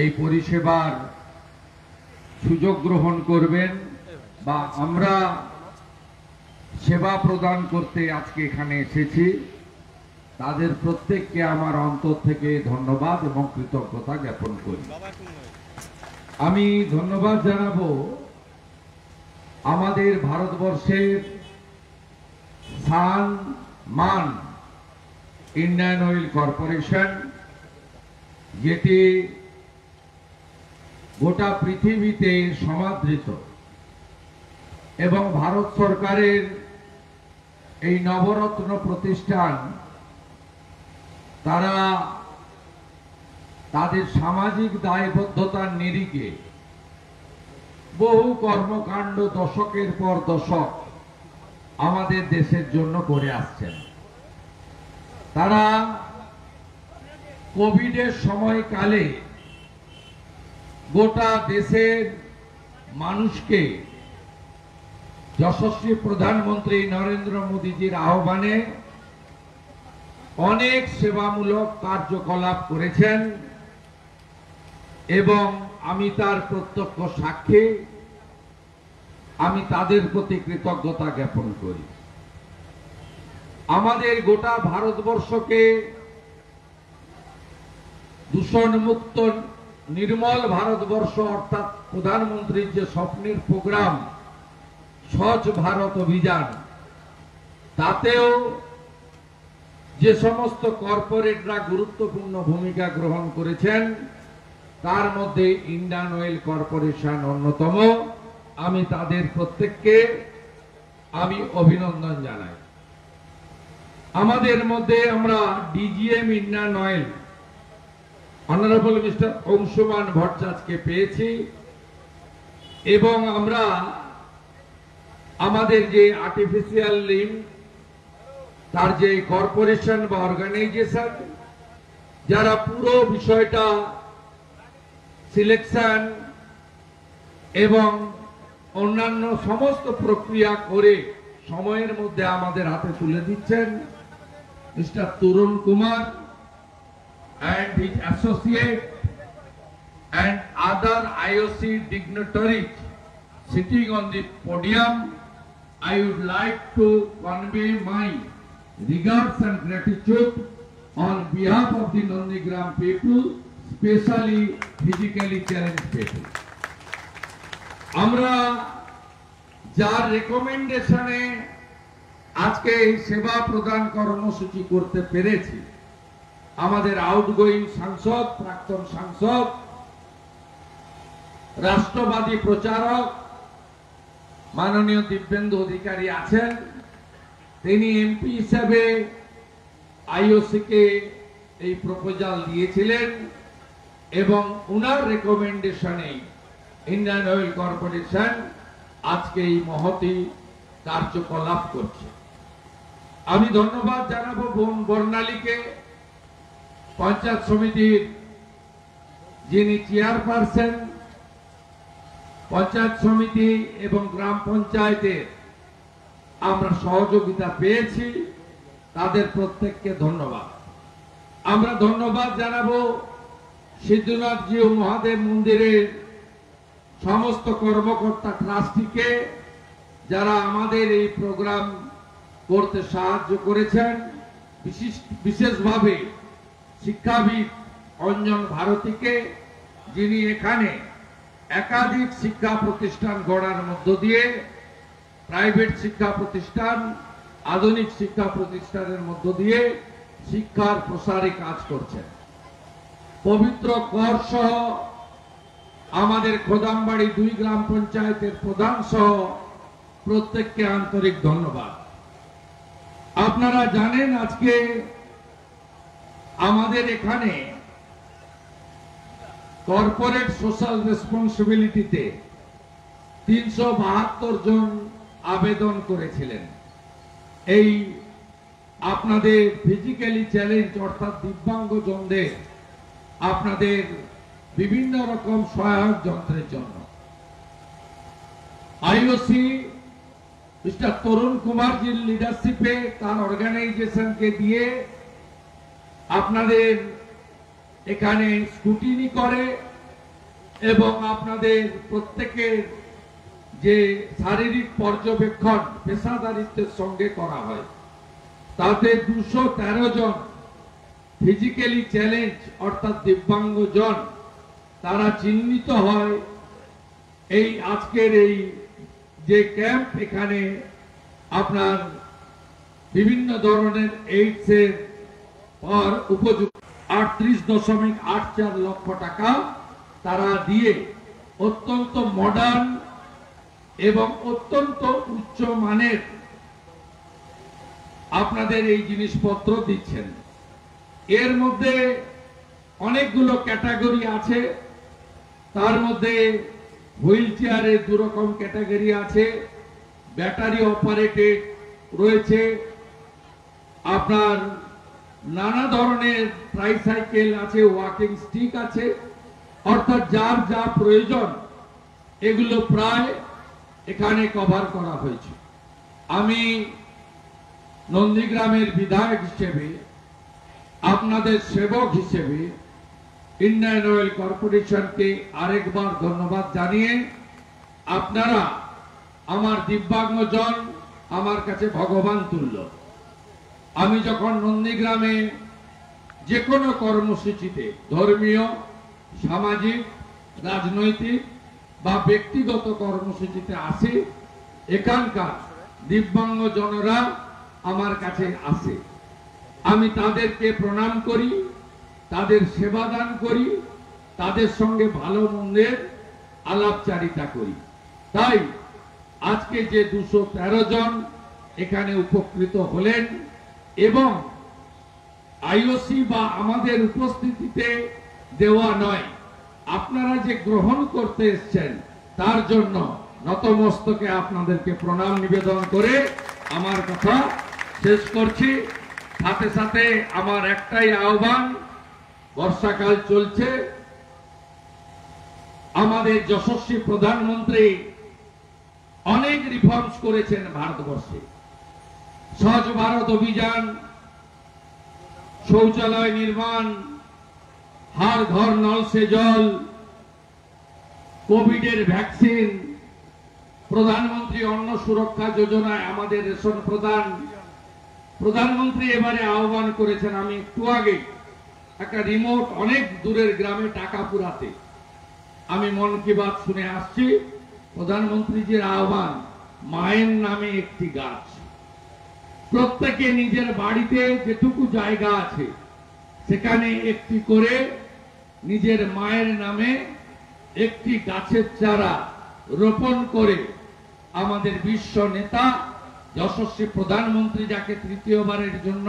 এই পরিষেবার সুযোগ গ্রহণ করবেন বা আমরা সেবা প্রদান করতে আজকে এখানে এসেছি, তাদের প্রত্যেককে আমার অন্তর থেকে ধন্যবাদ এবং কৃতজ্ঞতা জ্ঞাপন করি। আমি ধন্যবাদ জানাবো আমাদের ভারতবর্ষের স্থান মান ইন্ডিয়ান অয়েল কর্পোরেশন, যেটি গোটা পৃথিবীতে সমাদৃত এবং ভারত সরকারের এই নবরত্ন প্রতিষ্ঠান, তারা তাদের সামাজিক দায়বদ্ধতার নিরিখে বহু কর্মকাণ্ড দশকের পর দশক আমাদের দেশের জন্য করে আসছেন। তারা কোভিডের সময়কালে গোটা দেশের মানুষকে যশস্বী প্রধানমন্ত্রী নরেন্দ্র মোদীজির আহ্বানে অনেক সেবামূলক কার্যকলাপ করেছেন এবং আমি তার প্রত্যক্ষ সাক্ষী। আমি তাদের প্রতি কৃতজ্ঞতা জ্ঞাপন করি। আমাদের গোটা ভারতবর্ষকে দূষণমুক্ত নির্মল ভারতবর্ষ অর্থাৎ প্রধানমন্ত্রীর যে স্বপ্নের প্রোগ্রাম স্বচ্ছ ভারত অভিযান, তাতেও যে সমস্ত কর্পোরেটরা গুরুত্বপূর্ণ ভূমিকা গ্রহণ করেছেন, তার মধ্যে ইন্ডিয়ান অয়েল কর্পোরেশন অন্যতম। আমি তাদের প্রত্যেককে আমি অভিনন্দন জানাই। আমাদের মধ্যে আমরা DGM Indian Oil honourable Mister Anshuman ভট্টাচার্যকে পেয়েছি এবং আমরা আমাদের যে আর্টিফিশিয়াল লিম্ব, তার যে কর্পোরেশন বা অর্গানাইজেশন, যারা পুরো বিষয়টা সিলেকশন এবং অন্যান্য সমস্ত প্রক্রিয়া করে সময়ের মধ্যে আমাদের হাতে তুলে দিচ্ছেন, mister Tarun Kumar and his associate and other IOC dignitaries sitting on the podium, I would like to convey my regards and gratitude on behalf of the Nandigram people, especially physically challenged people. আমরা যার রেকমেন্ডেশনে আজকে এই সেবা প্রদান কর্মসূচি করতে পেরেছি, আমাদের আউটগোয়িং সাংসদ, প্রাক্তন সাংসদ, রাষ্ট্রবাদী প্রচারক মাননীয় দিব্যেন্দু অধিকারী আছেন। তিনি এমপি হিসেবে আইওসি কে এই প্রপোজাল দিয়েছিলেন এবং উনার রেকমেন্ডেশনে ইন্ডিয়ান অয়েল কর্পোরেশন আজকে এই মহতি কার্যকলাপ করছে। আমি ধন্যবাদ জানাবো বোন বর্ণালীকে, পঞ্চায়েত সমিতির যিনি চেয়ারপারসন, পঞ্চায়েত সমিতি এবং গ্রাম পঞ্চায়েতের আমরা সহযোগিতা পেয়েছি, তাদের প্রত্যেককে ধন্যবাদ। আমরা ধন্যবাদ জানাবো সিদ্ধনাথজি ও মহাদেব মন্দিরের সমস্ত কর্মকর্তা ট্রাস্টিকে, যারা আমাদের এই প্রোগ্রাম করতে সাহায্য করেছেন। বিশেষভাবে শিক্ষাবিদ অঞ্জন ভারতীকে, যিনি এখানে একাধিক শিক্ষা প্রতিষ্ঠান গড়ার মধ্য দিয়ে প্রাইভেট শিক্ষা প্রতিষ্ঠান, আধুনিক শিক্ষা প্রতিষ্ঠানের মধ্য দিয়ে শিক্ষার প্রসারে কাজ করছেন। পবিত্র কর সহ আমাদের খোদামবাড়ি 2 গ্রাম পঞ্চায়েতের প্রধান সহ প্রত্যেককে আন্তরিক ধন্যবাদ। আপনারা জানেন আজকে আমাদের এখানে কর্পোরেট সোশ্যাল রেসপন্সিবিলিটিতে 372 জন আবেদন করেছিলেন। এই আপনাদের ফিজিক্যালি চ্যালেঞ্জ অর্থাৎ দিব্যাঙ্গজনদের আপনাদের বিভিন্ন রকম সহায়ক যন্ত্রের জন্য আইওসি মিস্টার তরুণ কুমারজির লিডারশিপে তার অর্গানাইজেশনকে দিয়ে আপনাদের এখানে স্কুটিনি করে এবং আপনাদের প্রত্যেকের যে শারীরিক পর্যবেক্ষণ পেশাদারিত্বের সঙ্গে করা হয়, তাতে 213 জন ফিজিক্যালি চ্যালেঞ্জ অর্থাৎ দিব্যাঙ্গজন তারা চিহ্নিত হয়। এই আজকের এই যে ক্যাম্প, এখানে আপনার বিভিন্ন ধরনের এইডস এর পর উপযুক্ত 38.84 লক্ষ টাকা তারা দিয়ে অত্যন্ত মডার্ন এবং অত্যন্ত উচ্চ মানের আপনাদের এই জিনিসপত্র দিচ্ছেন। এর মধ্যে অনেকগুলো ক্যাটাগরি আছে, তার মধ্যে হুইল চেয়ারের 2 রকম ক্যাটাগরি আছে, ব্যাটারি অপারেটেড রয়েছে, আপনার নানা ধরনের ট্রাইসাইকেল আছে, ওয়াকিং স্টিক আছে, অর্থাৎ যার যা প্রয়োজন এগুলো প্রায় এখানে কভার করা হয়েছে। আমি নন্দীগ্রামের বিধায়ক হিসেবে, আপনাদের সেবক হিসেবে ইন্ডিয়ান অয়েল কর্পোরেশনকে আরেকবার ধন্যবাদ জানিয়ে, আপনারা আমার দিব্যাঙ্গজন আমার কাছে ভগবান তুল্য। আমি যখন নন্দীগ্রামে যে কোনো কর্মসূচিতে, ধর্মীয়, সামাজিক, রাজনৈতিক বা ব্যক্তিগত কর্মসূচিতে আসি, এখানকার দিব্যাঙ্গজনরা আমার কাছে আসে। আমি তাদেরকে প্রণাম করি, তাদের সেবা দান করি, তাদের সঙ্গে ভালো মন্দের আলাপচারিতা করি। তাই আজকে যে 213 জন এখানে উপকৃত হলেন এবং আইওসি বা আমাদের উপস্থিতিতে দেওয়া নয়, আপনারা যে গ্রহণ করতে এসেছেন তার জন্য নতমস্তকে আপনাদেরকে প্রণাম নিবেদন করে আমার কথা শেষ করছি। সাথে সাথে আমার একটাই আহ্বান, বর্ষাকাল চলছে, আমাদের যশস্বী প্রধানমন্ত্রী অনেক রিফর্মস করেছেন ভারতবর্ষে। স্বচ্ছ ভারত অভিযান, শৌচালয় নির্মাণ, हर घर नल से जल, कोविडের ভ্যাকসিন, প্রধানমন্ত্রী অন্ন সুরক্ষা যোজনায় আমাদের রেশন প্রদান। প্রধানমন্ত্রী এবারে আহ্বান করেছেন, আমি একটু আগে একটা রিমোট অনেক দূরের গ্রামে টাকা পুরাতে আমি মন কি বাত শুনে আসছি। প্রধানমন্ত্রীজির আহ্বান, মায়ের নামে একটি গাছ। প্রত্যেকে নিজের বাড়িতে যেটুকু জায়গা আছে সেখানে একটি করে নিজের মায়ের নামে একটি গাছের চারা রোপণ করে আমাদের বিশ্ব নেতা যশস্বী প্রধানমন্ত্রী, যাকে তৃতীয়বারের জন্য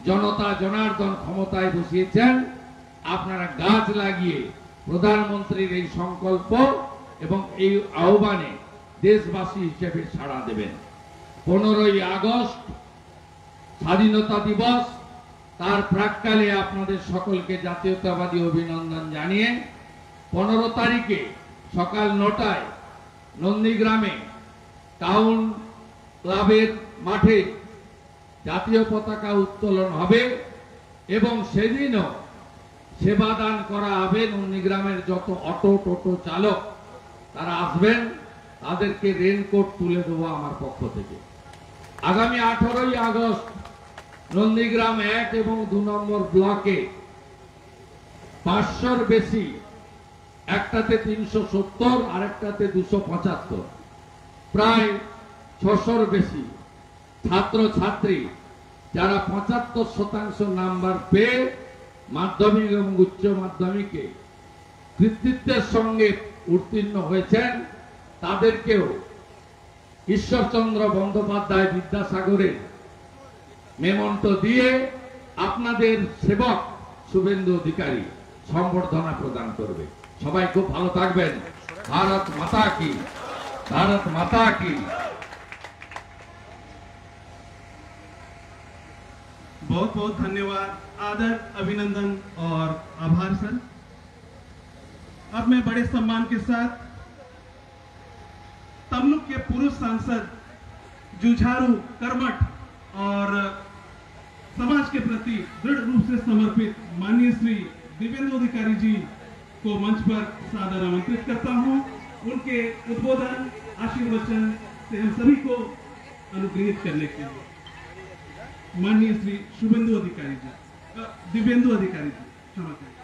জনতা জনার্দন ক্ষমতায় বসিয়েছেন, আপনারা গাছ লাগিয়ে প্রধানমন্ত্রীর এই সংকল্প এবং এই আহ্বানে দেশবাসী হিসেবে সাড়া দেবেন। 15ই আগস্ট স্বাধীনতা দিবস, তার প্রাক্কালে আপনাদের সকলকে জাতীয়তাবাদী অভিনন্দন জানিয়ে 15 তারিখে সকাল 9টায় নন্দীগ্রামে টাউন ক্লাবের মাঠে জাতীয় পতাকা উত্তোলন হবে এবং সেদিনও সেবাদান করা হবে। নন্দীগ্রামের যত অটো টোটো চালক তারা আসবেন, তাদেরকে রেনকোট তুলে দেবো আমার পক্ষ থেকে। আগামী 18ই আগস্ট নন্দীগ্রাম 1 এবং 2 নম্বর ব্লকে 500-র বেশি, একটাতে 370 আর একটাতে 275, প্রায় 600-র বেশি ছাত্র ছাত্রী যারা 75% নাম্বার পেয়ে মাধ্যমিক এবং উচ্চ মাধ্যমিকে কৃতিত্বের সঙ্গে উত্তীর্ণ হয়েছেন, তাদেরকেও ঈশ্বরচন্দ্র বন্দ্যোপাধ্যায় বিদ্যাসাগরের মেমন্টো দিয়ে আপনাদের সেবক শুভেন্দু অধিকারী সম্বর্ধনা প্রদান করবে। সবাই খুব ভালো থাকবেন। ভারত মাতা কি, ভারত মাতা কি। बहुत बहुत धन्यवाद, आदर, अभिनंदन और आभार सर। अब मैं बड़े सम्मान के साथ तमलुक के पूर्व सांसद, जुझारू, कर्मठ और समाज के प्रति दृढ़ रूप से समर्पित माननीय श्री दिव्येंदु अधिकारी जी को मंच पर सादर आमंत्रित करता हूं। उनके उद्बोधन आशीर्वचन से हम सभी को अनुग्रहित करने के लिए माननीय श्री शुभेंदु अधिकारी जी, दिव्येंदु अधिकारी जी, क्षमा करें।